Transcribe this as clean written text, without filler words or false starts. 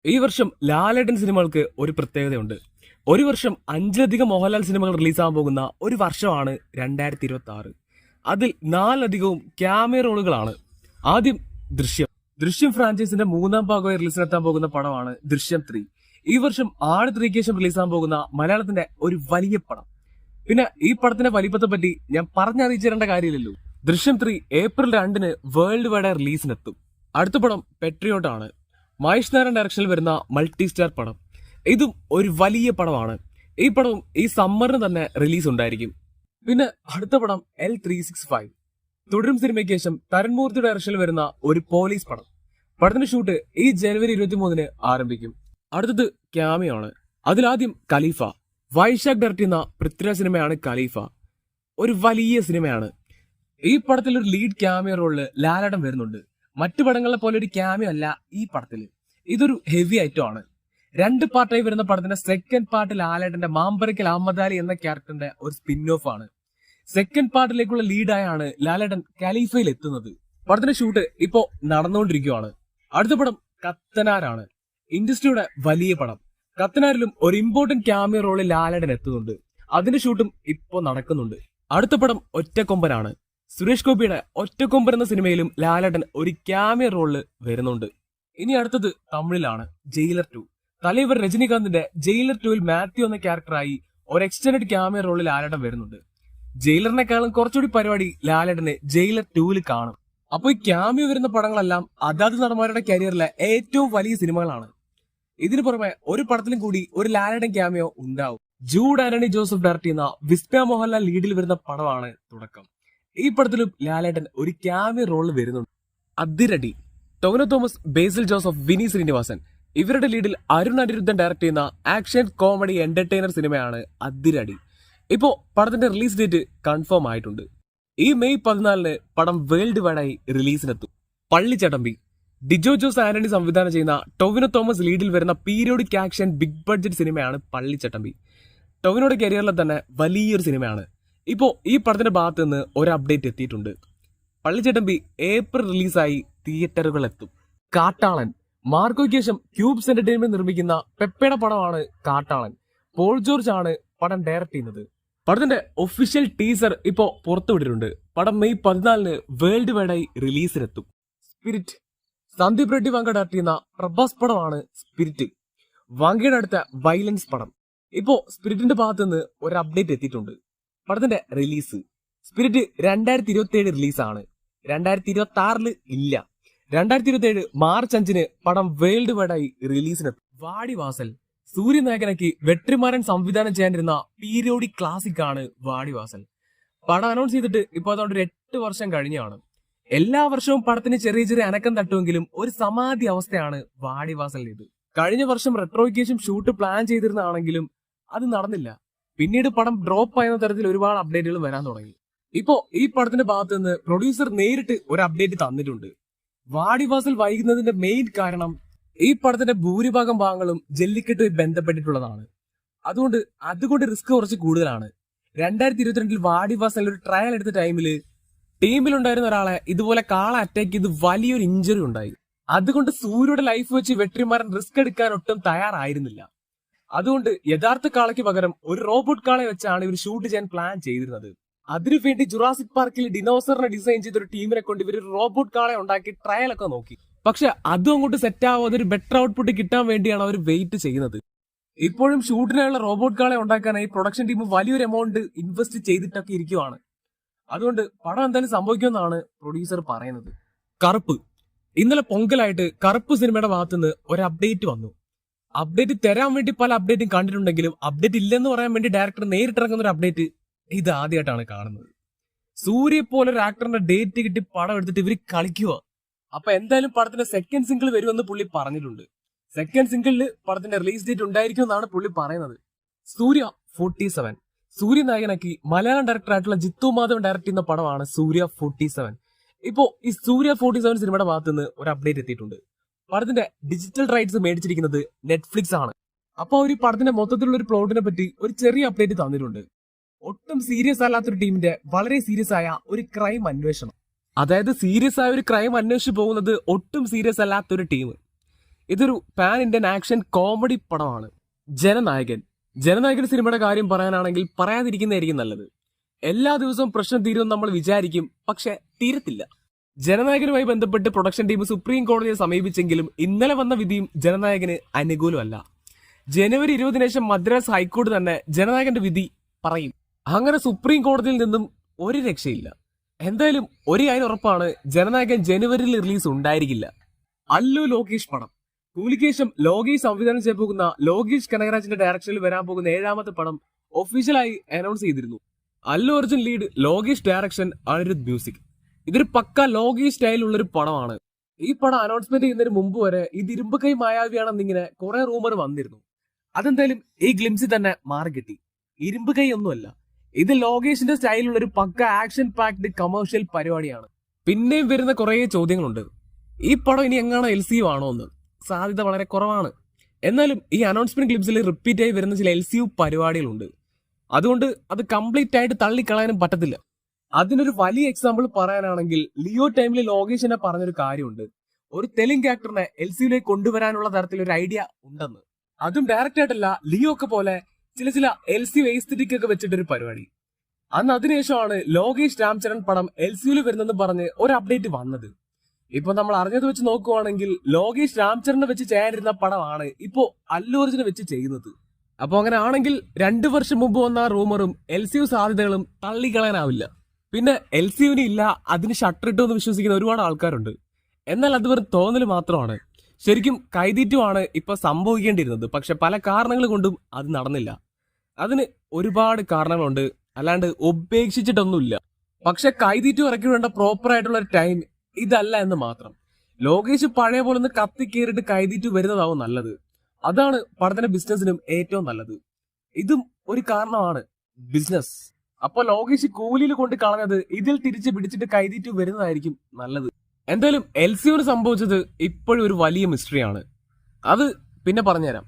ഈ വർഷം ലാലേട്ടൻ സിനിമകൾക്ക് ഒരു പ്രത്യേകതയുണ്ട്. ഒരു വർഷം 5ലധികം മോഹൻലാൽ സിനിമകൾ റിലീസാകാൻ പോകുന്ന ഒരു വർഷമാണ് 2026. അതിൽ 4ലധികവും ക്യാമിയോ റോളുകളാണ്. ആദ്യം ദൃശ്യം ഫ്രാഞ്ചൈസിന്റെ 3ാം ഭാഗമായി റിലീസിനെത്താൻ പോകുന്ന പടമാണ് ദൃശ്യം 3. ഈ വർഷം 3ക്ക് ശേഷം റിലീസാകാൻ പോകുന്ന മലയാളത്തിന്റെ ഒരു വലിയ പടം. പിന്നെ ഈ പടത്തിന്റെ വലിപ്പത്തെ പറ്റി ഞാൻ പറഞ്ഞറിയിച്ചു തരേണ്ട കാര്യമില്ലല്ലോ. ദൃശ്യം 3 ഏപ്രിൽ 2 വേൾഡ് വൈഡ് റിലീസിനെത്തും. അടുത്ത പടം പെട്രിയോട്ട് ആണ്. മഹേഷ് നാരായൺ ഡയറക്ഷനിൽ വരുന്ന മൾട്ടി സ്റ്റാർ പടം. ഇതും ഒരു വലിയ പടമാണ്. ഈ പടവും ഈ സമ്മറിന് തന്നെ റിലീസ് ഉണ്ടായിരിക്കും. പിന്നെ അടുത്ത പടം L365 തുടരും സിനിമയ്ക്ക് ശേഷം തരൺ മൂർത്തി ഡയറക്ഷനിൽ വരുന്ന ഒരു പോലീസ് പടം. പടത്തിന്റെ ഷൂട്ട് ഈ ജനുവരി 23 ആരംഭിക്കും. അടുത്തത് ക്യാമിയോ ആണ്. അതിലാദ്യം ഖലീഫ. വൈശാഖ് ഡയറക്ട് ചെയ്യുന്ന പൃഥ്വിരാജ് സിനിമയാണ് ഖലീഫ. ഒരു വലിയ സിനിമയാണ്. ഈ പടത്തിൽ ഒരു ലീഡ് ക്യാമിയോ റോളില് ലാലേട്ടൻ വരുന്നുണ്ട്. മറ്റു പടങ്ങളെ പോലെ ഒരു ക്യാമിയോ അല്ല ഈ പടത്തില്. ഇതൊരു ഹെവി ഐറ്റം ആണ്. 2 പാർട്ടായി വരുന്ന പടത്തിന്റെ സെക്കൻഡ് പാർട്ട് ലാലേട്ടന്റെ മാമ്പറയ്ക്കൽ അഹമ്മദ് അലി എന്ന ക്യാരക്ടറിന്റെ ഒരു സ്പിൻ ഓഫ് ആണ്. സെക്കൻഡ് പാർട്ടിലേക്കുള്ള ലീഡായാണ് ലാലേട്ടൻ ഖലീഫയിൽ എത്തുന്നത്. പടത്തിന്റെ ഷൂട്ട് ഇപ്പോ നടന്നുകൊണ്ടിരിക്കുകയാണ്. അടുത്ത പടം കത്തനാരാണ്. ഇൻഡസ്ട്രിയുടെ വലിയ പടം. കത്തനാരിലും ഒരു ഇമ്പോർട്ടന്റ് ക്യാമിയോ റോളിൽ ലാലേട്ടൻ എത്തുന്നുണ്ട്. അതിന്റെ ഷൂട്ടും ഇപ്പോ നടക്കുന്നുണ്ട്. അടുത്ത പടം ഒറ്റക്കൊമ്പനാണ്. സുരേഷ് ഗോപിയുടെ ഒറ്റക്കൊമ്പൻ എന്ന സിനിമയിലും ലാലേട്ടൻ ഒരു ക്യാമിയോ റോളിൽ വരുന്നുണ്ട്. ഇനി അടുത്തത് തമിഴിലാണ്. ജയിലർ 2. തലൈവർ രജനികാന്തിന്റെ ജയിലർ 2ൽ മാത്യു എന്ന ക്യാരക്ടറായി ഒരു എക്സ്റ്റൻഡഡ് ക്യാമിയോ റോളിൽ ലാലേട്ടൻ വരുന്നുണ്ട്. ജയിലറിനെക്കാളും കുറച്ചുകൂടി പരിപാടി ലാലേട്ടന് ജയിലർ 2ൽ കാണും. അപ്പൊ ഈ ക്യാമിയോ വരുന്ന പടങ്ങളെല്ലാം അതാത് നടന്മാരുടെ കരിയറിലെ ഏറ്റവും വലിയ സിനിമകളാണ്. ഇതിനു പുറമെ ഒരു പടത്തിലും കൂടി ഒരു ലാലേട്ടൻ ക്യാമിയോ ഉണ്ടാവും. ജൂഡ് ആന്റണി ജോസഫ് ഡയറക്ട് ചെയ്യുന്ന വിസ്മയ മോഹൻലാൽ ലീഡിൽ വരുന്ന പടമാണ് തുടക്കം. ഈ പടത്തിലും ലാലേട്ടൻ ഒരു ക്യാമിയോ റോളിൽ വരുന്നുണ്ട്. അതിരടി. ടൊവിനോ തോമസ്, ബേസിൽ ജോസഫ്, വിനി ശ്രീനിവാസൻ ഇവരുടെ ലീഡിൽ അരുൺ അനിരുദ്ധൻ ഡയറക്ട് ചെയ്യുന്ന ആക്ഷൻ കോമഡി എന്റർടൈനർ സിനിമയാണ് അതിരടി. ഇപ്പോ പടത്തിന്റെ റിലീസ് ഡേറ്റ് കൺഫേം ആയിട്ടുണ്ട്. ഈ മെയ് 14 പടം വേൾഡ് വൈഡായി റിലീസിനെത്തും. പള്ളിച്ചട്ടമ്പി. ഡിജോ ജോസ് ആന്റണി സംവിധാനം ചെയ്യുന്ന ടൊവിനോ തോമസ് ലീഡിൽ വരുന്ന പീരിയോഡിക് ആക്ഷൻ ബിഗ് ബഡ്ജറ്റ് സിനിമയാണ് പള്ളിച്ചട്ടമ്പി. ടൊവിനോയുടെ കരിയറിലെ തന്നെ വലിയൊരു സിനിമയാണ്. ഇപ്പോ ഈ പടത്തിന്റെ ഭാഗത്ത് നിന്ന് ഒരു അപ്ഡേറ്റ് എത്തിയിട്ടുണ്ട്. പള്ളിച്ചട്ടമ്പി ഏപ്രിൽ റിലീസായി തിയേറ്ററുകൾ എത്തും. കാട്ടാളൻ. മാർക്കോയ്ക്ക് ശേഷം ക്യൂബ്സ് എന്റർടൈൻമെന്റ് നിർമ്മിക്കുന്ന പെപ്പയുടെ പടമാണ് കാട്ടാളൻ. പോൾ ജോർജ് ആണ് പടം ഡയറക്ട് ചെയ്യുന്നത്. പടത്തിന്റെ ഒഫീഷ്യൽ ടീസർ ഇപ്പോ പുറത്തുവിട്ടിട്ടുണ്ട്. പടം മെയ് 14 വേൾഡ് വൈഡായി റിലീസിനെത്തും. സ്പിരിറ്റ്. സന്ദീപ് റെഡ്ഡി വാങ്ക ഡയറക്ട് ചെയ്യുന്ന പ്രഭാസ് പടമാണ് സ്പിരിറ്റ്. വാങ്കയുടെ അടുത്ത വയലൻസ് പടം. ഇപ്പോ സ്പിരിറ്റിന്റെ ഭാഗത്ത് നിന്ന് ഒരു അപ്ഡേറ്റ് എത്തിയിട്ടുണ്ട്. പടത്തിന്റെ റിലീസ് സ്പിരിറ്റ് 2027 റിലീസാണ്. 2026 ഇല്ല. 2027 മാർച്ച് 5 പടം വേൾഡ് വൈഡായി റിലീസിനെത്തും. വാടിവാസൽ. സൂര്യനായകനാക്കി വെട്രിമാരൻ സംവിധാനം ചെയ്യാനിരുന്ന പീരിയോഡിക് ക്ലാസിക് ആണ് വാടിവാസൽ. പടം അനൗൺസ് ചെയ്തിട്ട് ഇപ്പൊ അതുകൊണ്ട് 8 വർഷം കഴിഞ്ഞാണ്. എല്ലാ വർഷവും പടത്തിന് ചെറിയ ചെറിയ അനക്കം തട്ടുമെങ്കിലും ഒരു സമാധി അവസ്ഥയാണ് വാടിവാസലിന്റേത്. കഴിഞ്ഞ വർഷം റെട്രോയ്ക്ക് ഷൂട്ട് പ്ലാൻ ചെയ്തിരുന്നതാണെങ്കിലും അത് നടന്നില്ല. പിന്നീട് പടം ഡ്രോപ്പ് ആയെന്ന തരത്തിൽ ഒരുപാട് അപ്ഡേറ്റുകൾ വരാൻ തുടങ്ങി. ഇപ്പോ ഈ പടത്തിന്റെ ഭാഗത്ത് നിന്ന് പ്രൊഡ്യൂസർ നേരിട്ട് ഒരു അപ്ഡേറ്റ് തന്നിട്ടുണ്ട്. വാടിവാസൽ വൈകുന്നതിന്റെ മെയിൻ കാരണം ഈ പടത്തിന്റെ ഭൂരിഭാഗം ഭാഗങ്ങളും ജല്ലിക്കെട്ടുമായി ബന്ധപ്പെട്ടിട്ടുള്ളതാണ്. അതുകൊണ്ട് റിസ്ക് കുറച്ച് കൂടുതലാണ്. 2022 വാടിവാസൽ ഒരു ട്രയൽ എടുത്ത ടൈമില് ടീമിലുണ്ടായിരുന്ന ഒരാളെ ഇതുപോലെ കാള അറ്റാക്ക് ചെയ്ത് വലിയൊരു ഇഞ്ചുറി ഉണ്ടായി. അതുകൊണ്ട് സൂര്യയുടെ ലൈഫ് വെച്ച് വെട്രിമാരൻ റിസ്ക് എടുക്കാൻ ഒട്ടും തയ്യാറായിരുന്നില്ല. അതുകൊണ്ട് യഥാർത്ഥ കാളയ്ക്ക് പകരം ഒരു റോബോട്ട് കാളയെ വെച്ചാണ് ഇവർ ഷൂട്ട് ചെയ്യാൻ പ്ലാൻ ചെയ്തിരുന്നത്. അതിനുവേണ്ടി ജുറാസിക് പാർക്കിൽ ഡിനോസറിനെ ഡിസൈൻ ചെയ്ത ഒരു ടീമിനെ കൊണ്ട് ഇവർ റോബോട്ട് കാളയെ ഉണ്ടാക്കി ട്രയൽ ഒക്കെ നോക്കി. പക്ഷെ അതും അങ്ങോട്ട് സെറ്റ് ആവാതെ ഒരു ബെറ്റർ ഔട്ട്പുട്ട് കിട്ടാൻ വേണ്ടിയാണ് അവർ വെയിറ്റ് ചെയ്യുന്നത്. ഇപ്പോഴും ഷൂട്ടിനായുള്ള റോബോട്ട് കാളെ ഉണ്ടാക്കാനായി പ്രൊഡക്ഷൻ ടീം വലിയൊരു എമൗണ്ട് ഇൻവെസ്റ്റ് ചെയ്തിട്ടൊക്കെ ഇരിക്കുവാണ്. അതുകൊണ്ട് പടം എന്തായാലും സംഭവിക്കുമെന്നാണ് പ്രൊഡ്യൂസർ പറയുന്നത്. കറുപ്പ്. ഇന്നലെ പൊങ്കലായിട്ട് കറുപ്പ് സിനിമയുടെ ഭാഗത്തുനിന്ന് ഒരു അപ്ഡേറ്റ് വന്നു. അപ്ഡേറ്റ് തരാൻ വേണ്ടി പല അപ്ഡേറ്റും കണ്ടിട്ടുണ്ടെങ്കിലും അപ്ഡേറ്റ് ഇല്ലെന്ന് പറയാൻ വേണ്ടി ഡയറക്ടർ നേരിട്ടിറങ്ങുന്ന ഒരു അപ്ഡേറ്റ് ഇത് ആദ്യമായിട്ടാണ് കാണുന്നത്. സൂര്യ പോലെ ഒരു ആക്ടറിന്റെ ഡേറ്റ് കിട്ടി പടം എടുത്തിട്ട് ഇവര് കളിക്കുക. അപ്പൊ എന്തായാലും പടത്തിന്റെ സെക്കൻഡ് സിംഗിൾ വരുമെന്ന് പുള്ളി പറഞ്ഞിട്ടുണ്ട്. സെക്കൻഡ് സിംഗിളില് പടത്തിന്റെ റിലീസ് ഡേറ്റ് ഉണ്ടായിരിക്കും എന്നാണ് പുള്ളി പറയുന്നത്. സൂര്യ 47. സൂര്യ നായകനാക്കി മലയാളം ഡയറക്ടറായിട്ടുള്ള ജിത്തു മാധവൻ ഡയറക്ട് ചെയ്യുന്ന പടമാണ് സൂര്യ 47. ഇപ്പോ ഈ സൂര്യ 47 സിനിമയുടെ ഭാഗത്തുനിന്ന് ഒരു അപ്ഡേറ്റ് എത്തിയിട്ടുണ്ട്. പടത്തിന്റെ ഡിജിറ്റൽ റൈറ്റ്സ് മേടിച്ചിരിക്കുന്നത് നെറ്റ്ഫ്ലിക്സ് ആണ്. അപ്പൊ അവർ ഈ പടത്തിന്റെ മൊത്തത്തിലുള്ള ഒരു പ്ലോട്ടിനെ പറ്റി ഒരു ചെറിയ അപ്ഡേറ്റ് തന്നിട്ടുണ്ട്. ഒട്ടും സീരിയസ് അല്ലാത്തൊരു ടീമിന്റെ വളരെ സീരിയസ് ആയ ഒരു ക്രൈം അന്വേഷണം. അതായത് സീരിയസ് ആയ ഒരു ക്രൈം അന്വേഷിച്ച് പോകുന്നത് ഒട്ടും സീരിയസ് അല്ലാത്തൊരു ടീം. ഇതൊരു പാൻ ഇന്ത്യൻ ആക്ഷൻ കോമഡി പടമാണ്. ജനനായകൻ സിനിമയുടെ കാര്യം പറയാനാണെങ്കിൽ പറയാതിരിക്കുന്നതായിരിക്കും നല്ലത്. എല്ലാ ദിവസവും പ്രശ്നം തീരുമെന്ന് നമ്മൾ വിചാരിക്കും, പക്ഷെ തീരത്തില്ല. ജനനായകനുമായി ബന്ധപ്പെട്ട് പ്രൊഡക്ഷൻ ടീം സുപ്രീം കോടതിയെ സമീപിച്ചെങ്കിലും ഇന്നലെ വന്ന വിധിയും ജനനായകന് അനുകൂലമല്ല. ജനുവരി 20 ശേഷം മദ്രാസ് ഹൈക്കോടതി തന്നെ ജനനായകന്റെ വിധി പറയും. അങ്ങനെ സുപ്രീം കോടതിയിൽ നിന്നും ഒരു രക്ഷയില്ല. എന്തായാലും ഒരു കാര്യം ഉറപ്പാണ്, ജനനായകൻ ജനുവരിയിൽ റിലീസ് ഉണ്ടായിരിക്കില്ല. അല്ലു ലോകേഷ് പടം. കൂലിക്ക് ശേഷം ലോകേഷ് സംവിധാനം ചെയ്യാൻ പോകുന്ന ലോകേഷ് കനകരാജിന്റെ ഡയറക്ഷനിൽ വരാൻ പോകുന്ന 7ാമത്തെ പടം ഒഫീഷ്യലായി അനൗൺസ് ചെയ്തിരുന്നു. Allu Arjun lead, Lokesh direction, Anirudh music. ഇതൊരു പക്ക ലോകേഷ് സ്റ്റൈലുള്ളൊരു പടമാണ്. ഈ പടം അനൗൺസ്മെന്റ് ചെയ്യുന്നതിന് മുമ്പ് വരെ ഇത് ഇരുമ്പ് കൈ മായാവിയാണെന്നിങ്ങനെ കുറെ റൂമർ വന്നിരുന്നു. അതെന്തായാലും ഈ ഗ്ലിംസിൽ തന്നെ മാറിക്കിട്ടി. ഇരുമ്പ് കൈ ഒന്നുമല്ല, ഇത് ലോകേഷിന്റെ സ്റ്റൈലുള്ള ഒരു പക്ക ആക്ഷൻ പാക്ഡ് കമേഴ്ഷ്യൽ പരിപാടിയാണ്. പിന്നെയും വരുന്ന കുറെ ചോദ്യങ്ങളുണ്ട്. ഈ പടം ഇനി എങ്ങാണോ LCU ആണോ എന്ന്. സാധ്യത വളരെ കുറവാണ്. എന്നാലും ഈ അനൗൺസ്മെന്റ് ക്ലിപ്സിൽ റിപ്പീറ്റ് ആയി വരുന്ന ചില LCU പരിപാടികളുണ്ട്. അതുകൊണ്ട് അത് കംപ്ലീറ്റ് ആയിട്ട് തള്ളിക്കളയാനും പറ്റത്തില്ല. അതിനൊരു വലിയ എക്സാമ്പിൾ പറയാനാണെങ്കിൽ ലിയോ ടൈമിൽ ലോകേഷിനെ പറഞ്ഞൊരു കാര്യമുണ്ട്, ഒരു തെലുങ്ക് ആക്ടറിനെ LCUലേക്ക് കൊണ്ടുവരാനുള്ള തരത്തിലൊരു ഐഡിയ ഉണ്ടെന്ന്. അതും ഡയറക്റ്റ് ആയിട്ടല്ല, ലിയോ ഒക്കെ പോലെ ചില LCU എസ്തെറ്റിക് ഒക്കെ വെച്ചിട്ടൊരു പരിപാടി. അന്ന് അതിനുശേഷമാണ് ലോകേഷ് രാംചരൺ പടം LCUയിൽ വരുന്നെന്ന് പറഞ്ഞ് ഒരു അപ്ഡേറ്റ് വന്നത്. ഇപ്പൊ നമ്മൾ അറിഞ്ഞത് വെച്ച് നോക്കുവാണെങ്കിൽ ലോകേഷ് രാംചരനെ വെച്ച് ചെയ്യാനിരുന്ന പടമാണ് ഇപ്പോ അല്ലു അർജുനെ വെച്ച് ചെയ്യുന്നത്. അപ്പൊ അങ്ങനെ ആണെങ്കിൽ 2 വർഷം മുമ്പ് വന്ന റൂമറും LCU സാധ്യതകളും തള്ളിക്കളയാനാവില്ല. പിന്നെ LCUവിന് ഇല്ല, അതിന് ഷട്ടർ ഇട്ടു എന്ന് വിശ്വസിക്കുന്ന ഒരുപാട് ആൾക്കാരുണ്ട്. എന്നാൽ അത് വെറും തോന്നൽ മാത്രമാണ്. ശരിക്കും കൈതീറ്റുമാണ് ഇപ്പൊ സംഭവിക്കേണ്ടിയിരുന്നത്. പക്ഷെ പല കാരണങ്ങൾ കൊണ്ടും അത് നടന്നില്ല. അതിന് ഒരുപാട് കാരണങ്ങളുണ്ട്, അല്ലാണ്ട് ഉപേക്ഷിച്ചിട്ടൊന്നുമില്ല. പക്ഷെ കൈതീറ്റു ഇറക്കി വേണ്ട പ്രോപ്പർ ആയിട്ടുള്ള ഒരു ടൈം ഇതല്ല എന്ന് മാത്രം. ലോകേഷ് പഴയ പോലെ ഒന്ന് കത്തി കയറിയിട്ട് കൈതീറ്റു വരുന്നതാവും നല്ലത്. അതാണ് പടത്തിന്റെ ബിസിനസിനും ഏറ്റവും നല്ലത്. ഇതും ഒരു കാരണമാണ്, ബിസിനസ്. അപ്പൊ ലോകേഷ് കൂലിയിൽ കൊണ്ട് കളഞ്ഞത് ഇതിൽ തിരിച്ച് പിടിച്ചിട്ട് കൈതീറ്റു വരുന്നതായിരിക്കും നല്ലത്. എന്തായാലും LCUവിന് സംഭവിച്ചത് ഇപ്പോഴും ഒരു വലിയ മിസ്റ്ററിയാണ്. അത് പിന്നെ പറഞ്ഞുതരാം.